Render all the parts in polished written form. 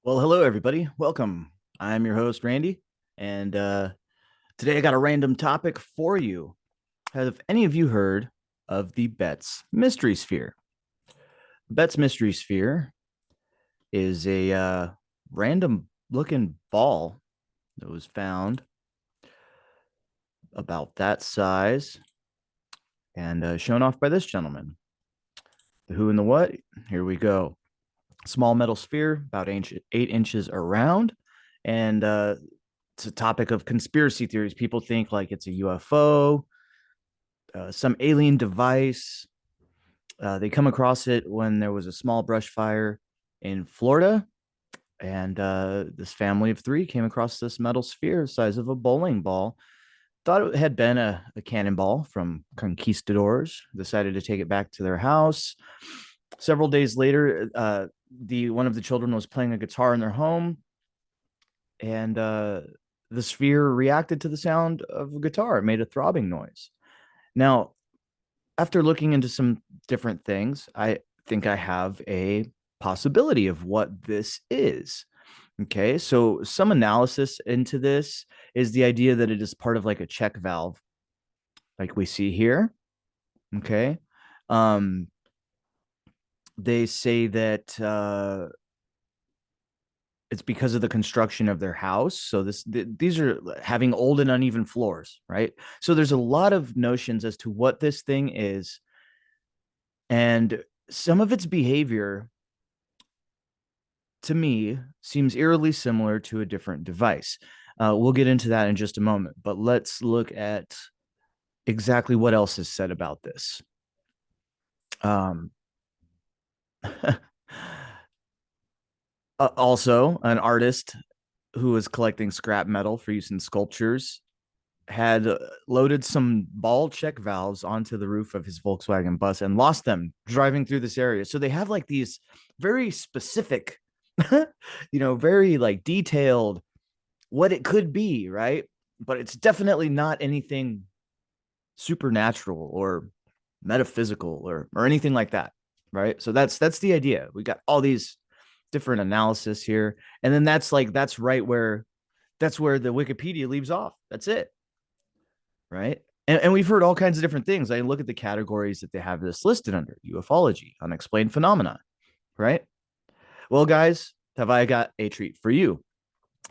Well, hello, everybody. Welcome. I'm your host, Randy. And today I got a random topic for you. Have any of you heard of the Betz mystery sphere? Betz mystery sphere is a random looking ball that was found about that size and shown off by this gentleman. The who and the what? Here we go. Small metal sphere, about 8 inches around. And it's a topic of conspiracy theories. People think like it's a UFO, some alien device. They come across it when there was a small brush fire in Florida. And this family of three came across this metal sphere the size of a bowling ball. Thought it had been a cannonball from conquistadors, decided to take it back to their house. Several days later, the one of the children was playing a guitar in their home, and the sphere reacted to the sound of a guitar. It made a throbbing noise. Now, after looking into some different things, I think I have a possibility of what this is. Okay, so some analysis into this is the idea that it is part of like a check valve, like we see here. Okay, um, they say that it's because of the construction of their house. So these are having old and uneven floors, right? So there's a lot of notions as to what this thing is, and some of its behavior to me seems eerily similar to a different device. We'll get into that in just a moment, but let's look at exactly what else is said about this. Um, Also, an artist who was collecting scrap metal for use in sculptures had loaded some ball check valves onto the roof of his Volkswagen bus and lost them driving through this area. So they have like these very specific, very like detailed what it could be, right? But it's definitely not anything supernatural or metaphysical or anything like that, right? So that's the idea. We got all these different analysis here, and then that's where the Wikipedia leaves off. That's it, right? And we've heard all kinds of different things. I look at the categories that they have this listed under: ufology, unexplained phenomena, right? Well, guys, have I got a treat for you?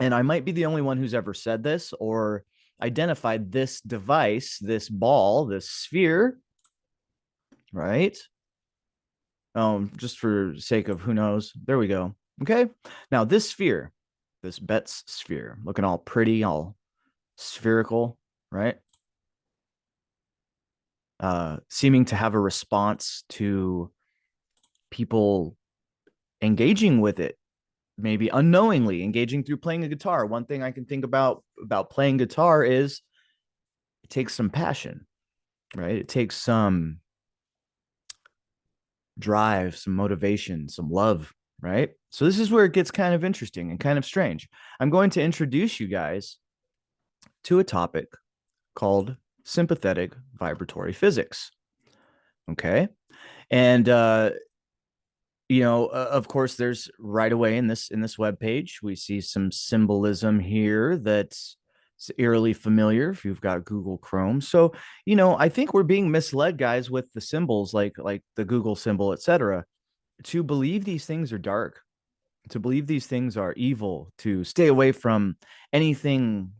And I might be the only one who's ever said this or identified this device, this ball, this sphere, right? Just for sake of who knows. There we go. Okay. Now, this sphere, this Betz sphere, looking all pretty, all spherical, right? Seeming to have a response to people engaging with it, maybe unknowingly engaging through playing a guitar. One thing I can think about playing guitar is it takes some passion, right? It takes some drive, some motivation, some love, right? So this is where it gets kind of interesting and kind of strange. I'm going to introduce you guys to a topic called sympathetic vibratory physics. Okay. And of course, there's right away in this web page, we see some symbolism here that's eerily familiar if you've got Google Chrome. So, I think we're being misled, guys, with the symbols like the Google symbol, etc., to believe these things are dark, to believe these things are evil, to stay away from anything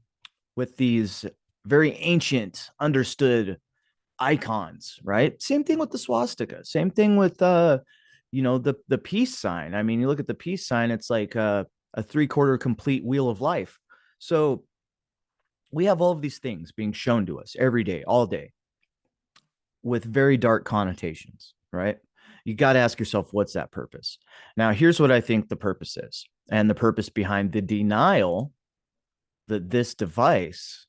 with these very ancient, understood icons, right? Same thing with the swastika. Same thing with the peace sign. I mean, you look at the peace sign; it's like a three-quarter complete wheel of life. So we have all of these things being shown to us every day, all day, with very dark connotations, right? You got to ask yourself, what's that purpose? Now, here's what I think the purpose is, and the purpose behind the denial that this device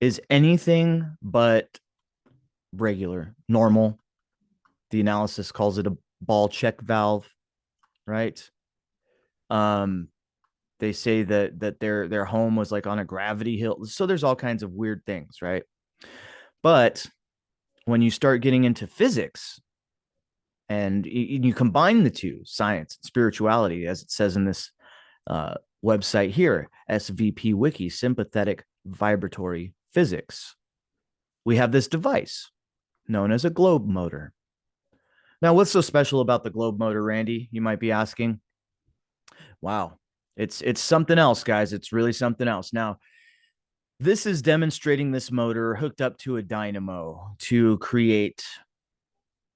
is anything but regular, normal. The analysis calls it a ball check valve, right? Um, they say that their home was like on a gravity hill. So there's all kinds of weird things, right? But when you start getting into physics, And you combine the two, science and spirituality, as it says in this website here, SVP Wiki, sympathetic vibratory physics. We have this device known as a globe motor. Now, what's so special about the globe motor, Randy? You might be asking. Wow, it's something else, guys. It's really something else. Now, this is demonstrating this motor hooked up to a dynamo to create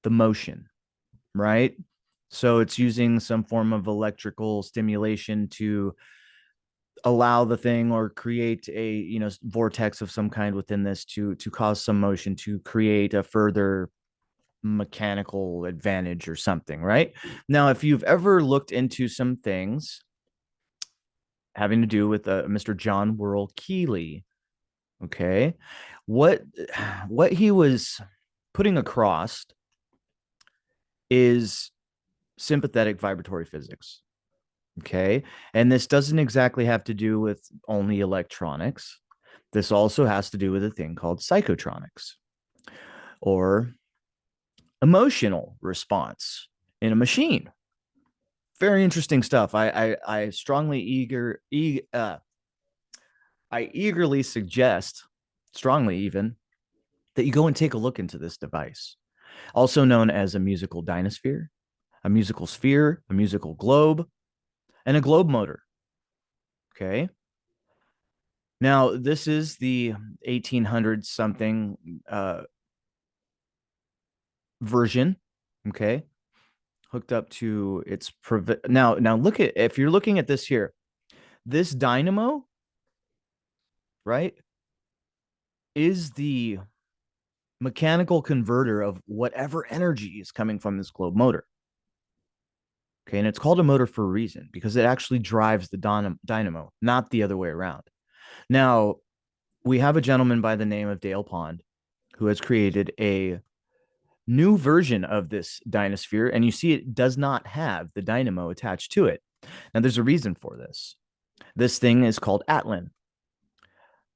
the motion, right? So it's using some form of electrical stimulation to allow the thing or create a vortex of some kind within this to cause some motion to create a further mechanical advantage or something, right? Now, if you've ever looked into some things having to do with Mr. John Worrell Keeley, okay, what he was putting across is sympathetic vibratory physics. Okay. And this doesn't exactly have to do with only electronics. This also has to do with a thing called psychotronics or emotional response in a machine. Very interesting stuff. I eagerly suggest, strongly even, that you go and take a look into this device, also known as a musical dynasphere, a musical sphere, a musical globe, and a globe motor. Okay. Now, this is the 1800 something version. Okay. Hooked up to its now look at, if you're looking at this here, this dynamo, right, is the mechanical converter of whatever energy is coming from this globe motor. Okay. And it's called a motor for a reason, because it actually drives the dynamo, not the other way around. Now, we have a gentleman by the name of Dale Pond who has created a new version of this dynasphere, and you see it does not have the dynamo attached to it. Now, there's a reason for this. This thing is called Atlan.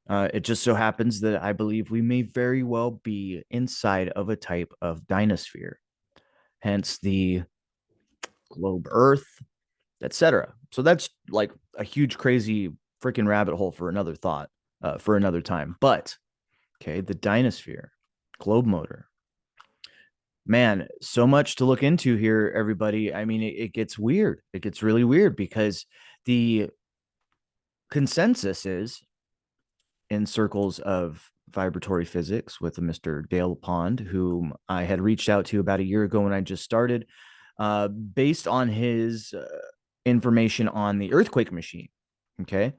It just so happens that I believe we may very well be inside of a type of dynasphere, hence the globe Earth, etc. So that's like a huge, crazy freaking rabbit hole for another thought, for another time. But okay, the dynasphere, globe motor. Man, so much to look into here, everybody. I mean, it gets weird. It gets really weird because the consensus is in circles of vibratory physics with a Mr. Dale Pond, whom I had reached out to about a year ago when I just started, based on his information on the earthquake machine. Okay.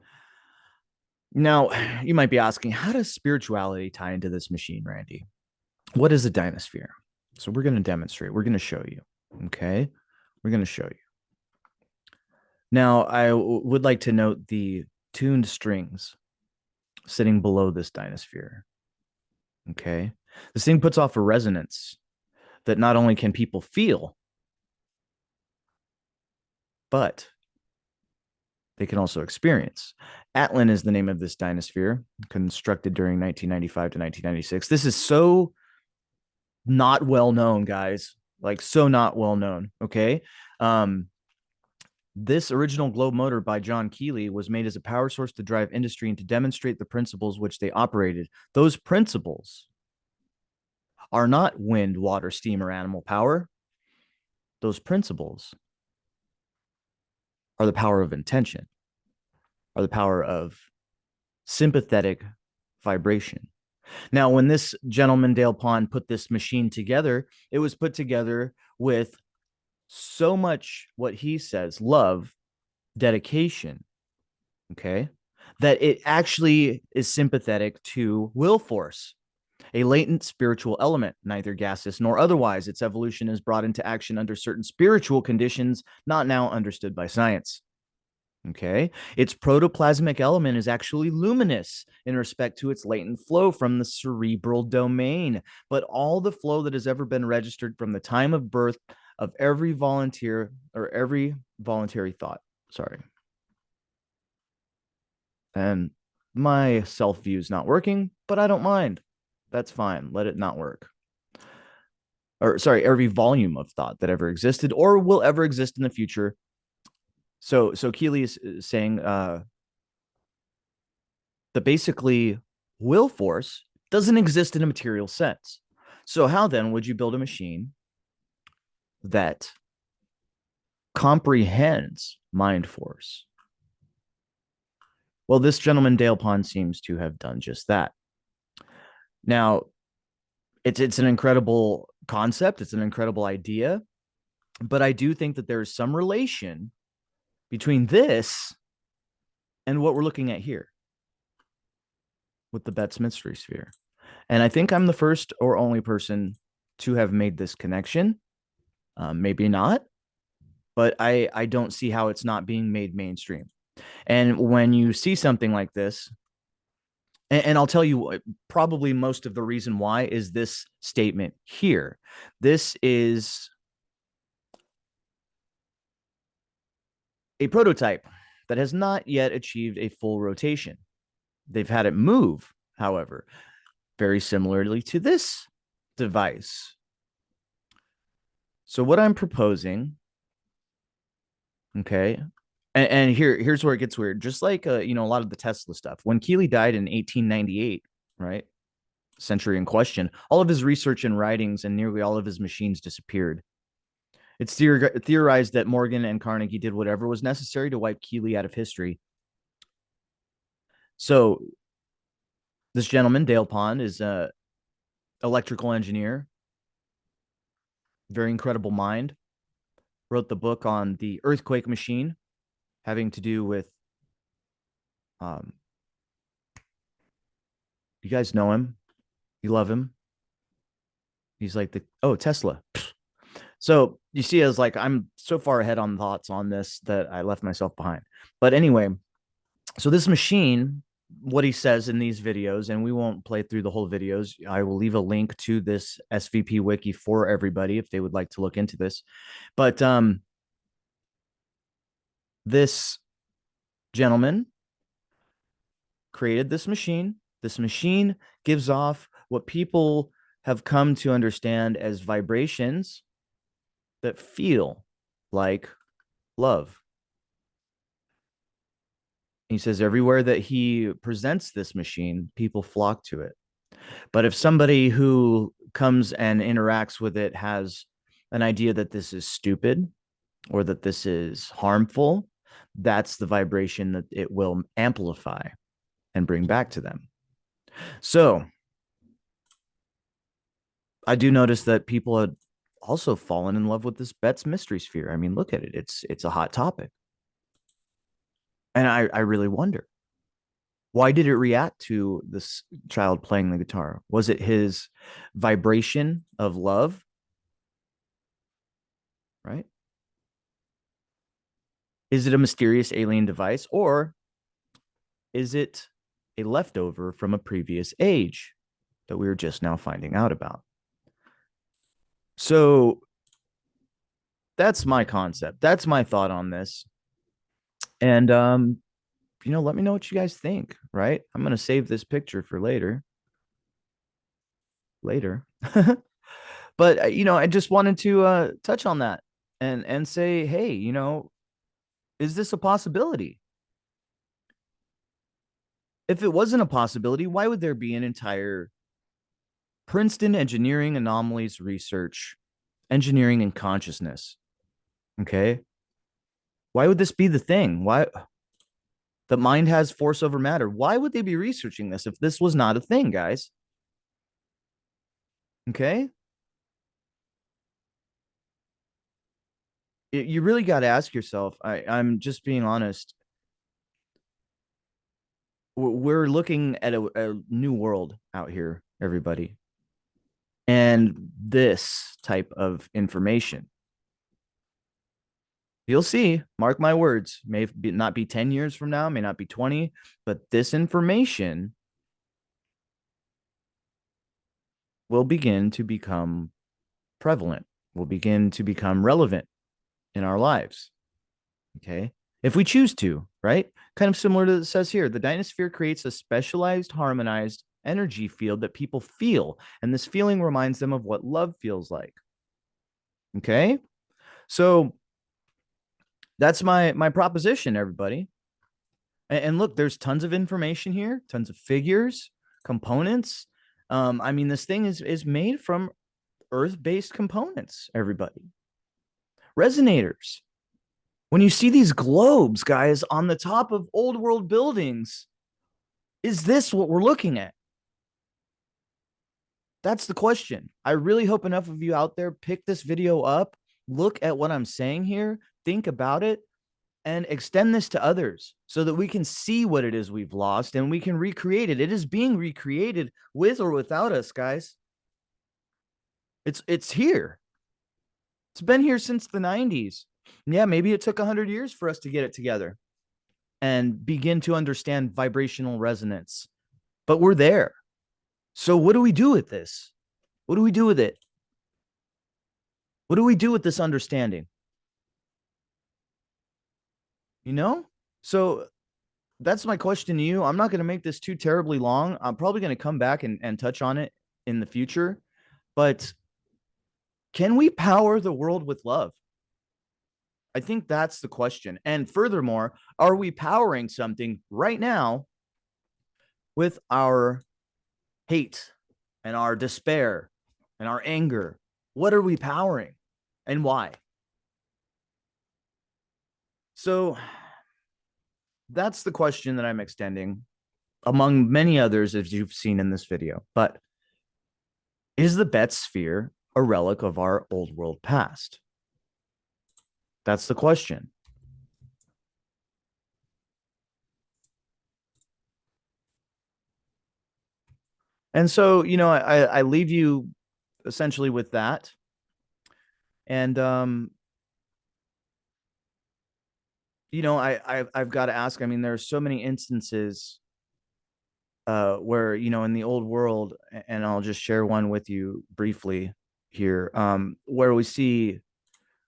Now, you might be asking, how does spirituality tie into this machine, Randy? What is a dynasphere? So we're going to demonstrate. We're going to show you. Okay. We're going to show you. Now, I would like to note the tuned strings sitting below this dynasphere. Okay. This thing puts off a resonance that not only can people feel, but they can also experience. Atlan is the name of this dynasphere, constructed during 1995 to 1996. This is so not well known, guys. Like, so not well known. Okay. This original globe motor by John Keeley was made as a power source to drive industry and to demonstrate the principles which they operated. Those principles are not wind, water, steam, or animal power. Those principles are the power of intention, are the power of sympathetic vibration. Now, when this gentleman, Dale Pond, put this machine together, it was put together with so much, what he says, love, dedication, okay, that it actually is sympathetic to will force, a latent spiritual element, neither gaseous nor otherwise. Its evolution is brought into action under certain spiritual conditions not now understood by science. Okay. Its protoplasmic element is actually luminous in respect to its latent flow from the cerebral domain, but all the flow that has ever been registered from the time of birth of every volunteer or every voluntary thought. Sorry. And my self view is not working, but I don't mind. That's fine. Let it not work. or sorry, every volume of thought that ever existed or will ever exist in the future. So Keeley is saying that basically will force doesn't exist in a material sense. So how then would you build a machine that comprehends mind force? Well, this gentleman Dale Pond seems to have done just that. Now, it's an incredible concept, it's an incredible idea, but I do think that there's some relation between this and what we're looking at here with the Betz mystery sphere. And I think I'm the first or only person to have made this connection. Maybe not, but I don't see how it's not being made mainstream. And when you see something like this, and I'll tell you probably most of the reason why is this statement here. This is a prototype that has not yet achieved a full rotation. They've had it move, however, very similarly to this device. So what I'm proposing, okay, and here's where it gets weird. Just like a lot of the Tesla stuff. When Keeley died in 1898, right, century in question, all of his research and writings and nearly all of his machines disappeared. It's theorized that Morgan and Carnegie did whatever was necessary to wipe Keeley out of history. So this gentleman, Dale Pond, is a electrical engineer, very incredible mind. Wrote the book on the earthquake machine, having to do with you guys know him, you love him. He's like Tesla. So you see, as like I'm so far ahead on thoughts on this that I left myself behind. But anyway, so this machine, what he says in these videos, and we won't play through the whole videos. I will leave a link to this SVP wiki for everybody if they would like to look into this. But this gentleman created this machine. This machine gives off what people have come to understand as vibrations that feel like love. He says everywhere that he presents this machine, people flock to it. But if somebody who comes and interacts with it has an idea that this is stupid or that this is harmful, that's the vibration that it will amplify and bring back to them. So I do notice that people have also fallen in love with this Betz mystery sphere. I mean, look at it. It's a hot topic. And I really wonder, why did it react to this child playing the guitar? Was it his vibration of love? Right? Is it a mysterious alien device, or is it a leftover from a previous age that we were just now finding out about? So that's my concept. That's my thought on this. And let me know what you guys think, right? I'm going to save this picture for later. But I just wanted to touch on that and say, hey, is this a possibility? If it wasn't a possibility, why would there be an entire Princeton Engineering Anomalies Research, Engineering and Consciousness? Okay. Why would this be the thing? Why that mind has force over matter? Why would they be researching this if this was not a thing, guys? Okay. You really got to ask yourself. I'm just being honest. We're looking at a new world out here, everybody. And this type of information, you'll see, mark my words, not be 10 years from now, may not be 20, but this information will begin to become prevalent, will begin to become relevant in our lives. Okay. If we choose to, right? Kind of similar to what it says here, the dynasphere creates a specialized, harmonized energy field that people feel. And this feeling reminds them of what love feels like. Okay. So that's my proposition, everybody. And look, there's tons of information here, tons of figures, components. I mean, this thing is made from earth-based components, everybody. Resonators. When you see these globes, guys, on the top of old world buildings, is this what we're looking at? That's the question. I really hope enough of you out there pick this video up, look at what I'm saying here, think about it, and extend this to others so that we can see what it is we've lost and we can recreate it. It is being recreated with or without us, guys. It's here. It's been here since the 90s. Yeah, maybe it took 100 years for us to get it together and begin to understand vibrational resonance, but we're there. So what do we do with this? What do we do with it? What do we do with this understanding? You know? So that's my question to you. I'm not going to make this too terribly long. I'm probably going to come back and touch on it in the future. But can we power the world with love? I think that's the question. And furthermore, are we powering something right now with our hate and our despair and our anger? What are we powering and why? So that's the question that I'm extending, among many others, as you've seen in this video. But is the Betz sphere a relic of our old world past? That's the question. And so, I leave you essentially with that. And I've got to ask. I mean, there are so many instances where in the old world, and I'll just share one with you briefly here, where we see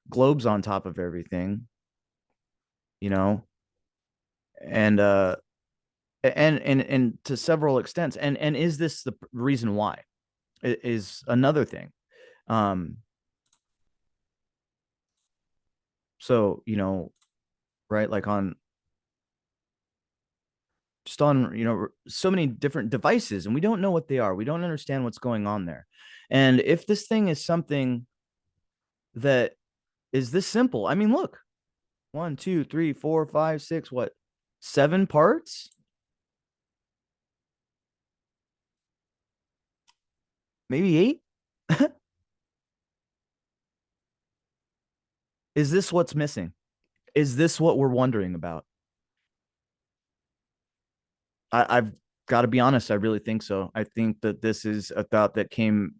globes on top of everything, you know, and and to several extents. And is this the reason why? Is another thing. So right, like on just on so many different devices, and we don't know what they are. We don't understand what's going on there. And if this thing is something that is this simple, I mean, look, 1, 2, 3, 4, 5, 6, what, 7 parts? Maybe 8? Is this what's missing? Is this what we're wondering about? I've got to be honest, I really think so. I think that this is a thought that came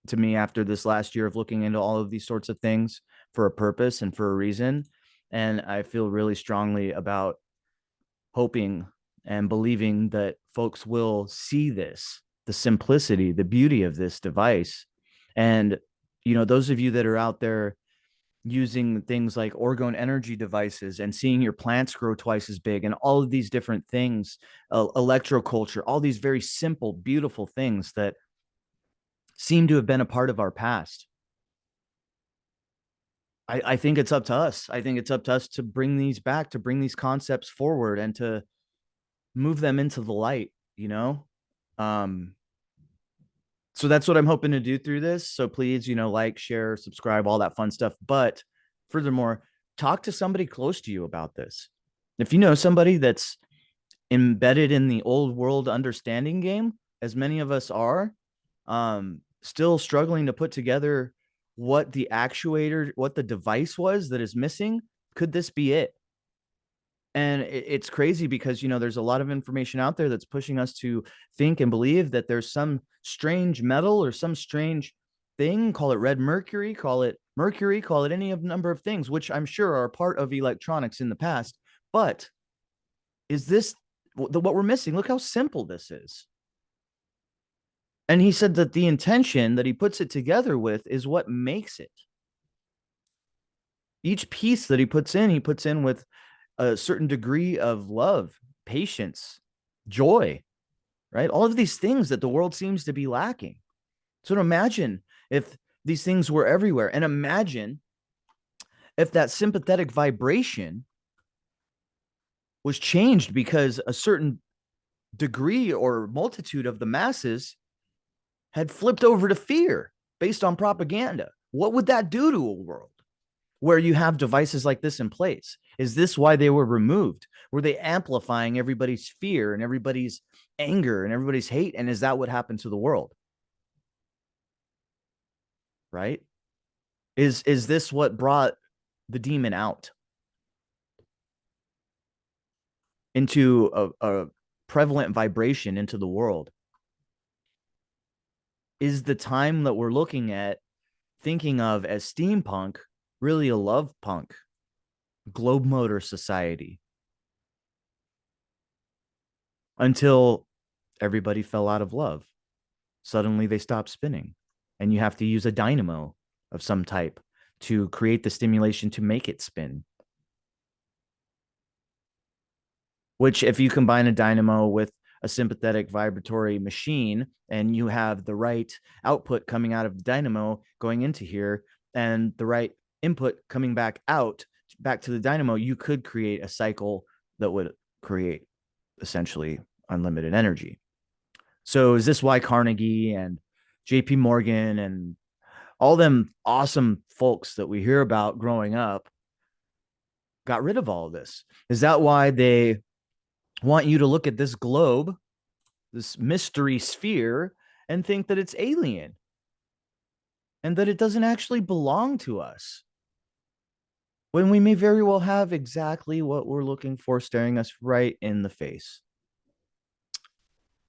to me after this last year of looking into all of these sorts of things for a purpose and for a reason. And I feel really strongly about hoping and believing that folks will see this, the simplicity, the beauty of this device. And, those of you that are out there using things like orgone energy devices and seeing your plants grow twice as big and all of these different things, electroculture, all these very simple, beautiful things that seem to have been a part of our past. I think it's up to us. I think it's up to us to bring these back, to bring these concepts forward and to move them into the light, Um, so that's what I'm hoping to do through this. So please, like, share, subscribe, all that fun stuff. But furthermore, talk to somebody close to you about this. If you know somebody that's embedded in the old world understanding game, as many of us are, still struggling to put together what the actuator, what the device was that is missing, could this be it? And it's crazy because there's a lot of information out there that's pushing us to think and believe that there's some strange metal or some strange thing, call it red mercury, call it any of number of things, which I'm sure are part of electronics in the past. But is this what we're missing? Look how simple this is. And he said that the intention that he puts it together with is what makes it. Each piece that he puts in with a certain degree of love, patience, joy, right? All of these things that the world seems to be lacking. So imagine if These things were everywhere. And imagine if that sympathetic vibration was changed because a certain degree or multitude of the masses had flipped over to fear based on propaganda. What would that do to a world where you have devices like this in place? Is this why they were removed? Were they amplifying everybody's fear and everybody's anger and everybody's hate? And is that what happened to the world? Right? Is this what brought the demon out into a prevalent vibration into the world? Is the time that we're looking at thinking of as steampunk really a love punk, globe motor society? Until everybody fell out of love. Suddenly they stopped spinning, and you have to use a dynamo of some type to create the stimulation to make it spin. Which, if you combine a dynamo with a sympathetic vibratory machine and you have the right output coming out of the dynamo going into here and the right input coming back out back to the dynamo, you could create a cycle that would create essentially unlimited energy. So is this why Carnegie and JP Morgan and all them awesome folks that we hear about growing up got rid of all of this? Is that why they want you to look at this globe, this mystery sphere, and think that it's alien and that it doesn't actually belong to us, when we may very well have exactly what we're looking for staring us right in the face?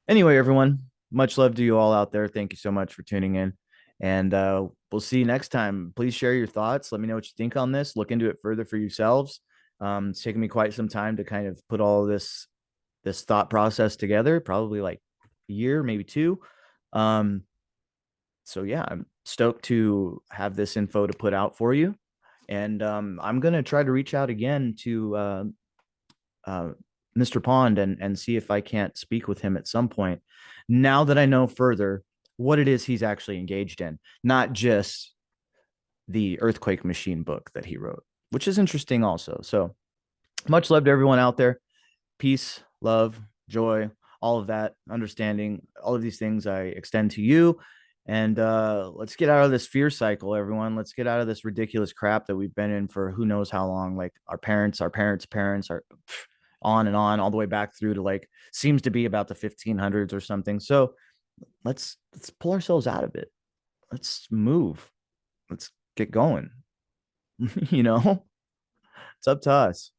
Anyway, everyone, much love to you all out there. Thank you so much for tuning in. And we'll see you next time. Please share your thoughts. Let me know what you think on this. Look into it further for yourselves. It's taken me quite some time to kind of put all of this thought process together, probably like a year, maybe two. So yeah, I'm stoked to have this info to put out for you. And I'm going to try to reach out again to Mr. Pond and see if I can't speak with him at some point, now that I know further what it is he's actually engaged in, not just the earthquake machine book that he wrote, which is interesting also. So much love to everyone out there. Peace, love, joy, all of that, understanding, all of these things I extend to you. And let's get out of this fear cycle, everyone. Let's get out of this ridiculous crap that we've been in for who knows how long. Like our parents, are on and on, all the way back through to like seems to be about the 1500s or something. So let's pull ourselves out of it. Let's move. Let's get going. You know, it's up to us.